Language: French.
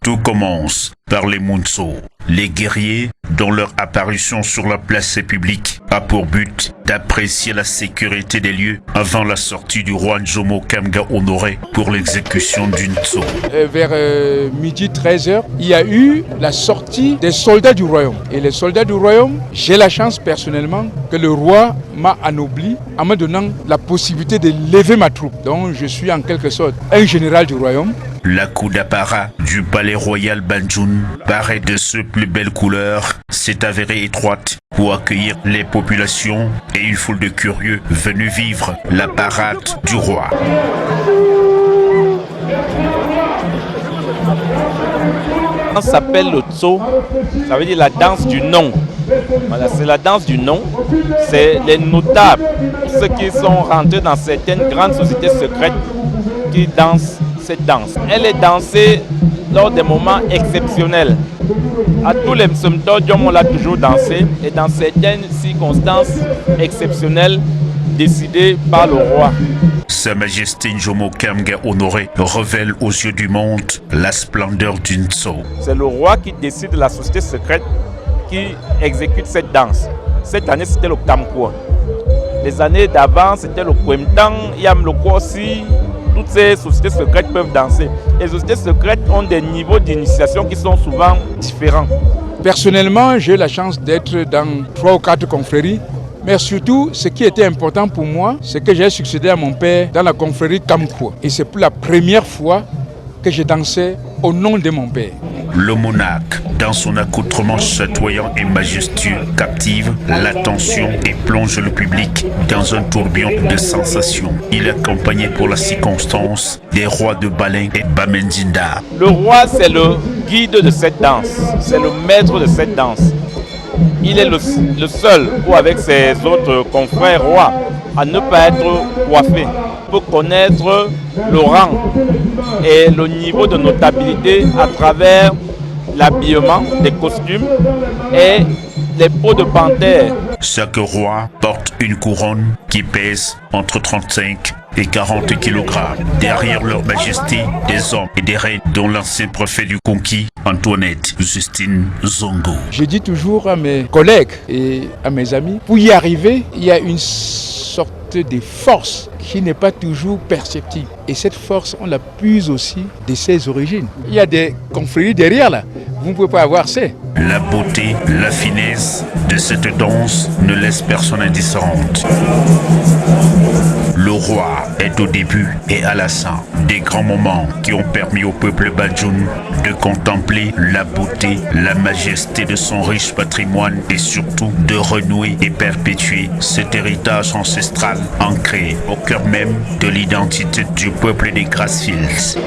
Tout commence par les Munso, les guerriers dont leur apparition sur la place publique a pour but d'apprécier la sécurité des lieux avant la sortie du roi Jomo Kamga Honoré pour l'exécution d'une Ntso. Vers midi 13h, il y a eu la sortie des soldats du royaume. Et les soldats du royaume, j'ai la chance personnellement que le roi m'a anobli en me donnant la possibilité de lever ma troupe. Donc je suis en quelque sorte un général du royaume. La cour d'apparat du palais royal Banjul, parée de ses plus belles couleurs, s'est avérée étroite pour accueillir les populations et une foule de curieux venus vivre la parade du roi. Ça s'appelle le Tso, ça veut dire la danse du nom. Voilà, c'est la danse du nom. C'est les notables, ceux qui sont rentrés dans certaines grandes sociétés secrètes qui dansent cette danse. Elle est dansée lors des moments exceptionnels. À tous les symptômes, on l'a toujours dansé et dans certaines circonstances exceptionnelles décidées par le roi. Sa Majesté Jomo Kamga Honoré révèle aux yeux du monde la splendeur d'une Ntso. C'est le roi qui décide de la société secrète qui exécute cette danse. Cette année, c'était le Kamkwa. Les années d'avant, c'était le Kwemtang, Yam le Kwasi. Toutes ces sociétés secrètes peuvent danser. Les sociétés secrètes ont des niveaux d'initiation qui sont souvent différents. Personnellement, j'ai eu la chance d'être dans 3 ou 4 confréries. Mais surtout, ce qui était important pour moi, c'est que j'ai succédé à mon père dans la confrérie Kamkwa. Et c'est pour la première fois que j'ai dansé au nom de mon père. Le monarque, dans son accoutrement chatoyant et majestueux, captive l'attention et plonge le public dans un tourbillon de sensations. Il est accompagné pour la circonstance des rois de Balin et Bamendinda. Le roi, c'est le guide de cette danse, c'est le maître de cette danse. Il est le seul, ou avec ses autres confrères rois, à ne pas être coiffé. Pour connaître le rang et le niveau de notabilité à travers l'habillement, des costumes et les peaux de panthère. Chaque roi porte une couronne qui pèse entre 35 et 40 kg. Derrière leur majesté, des hommes et des reines dont l'ancien préfet du conquis, Antoinette Justine Zongo. Je dis toujours à mes collègues et à mes amis, pour y arriver, il y a une sorte de force qui n'est pas toujours perceptible. Et cette force, on la puise aussi de ses origines. Il y a des confréries derrière là, vous ne pouvez pas avoir ça. La beauté, la finesse de cette danse ne laisse personne indifférente. Le roi est au début et à la fin des grands moments qui ont permis au peuple Banjul de contempler la beauté, la majesté de son riche patrimoine et surtout de renouer et perpétuer cet héritage ancestral ancré au cœur même de l'identité du peuple des Grassfields.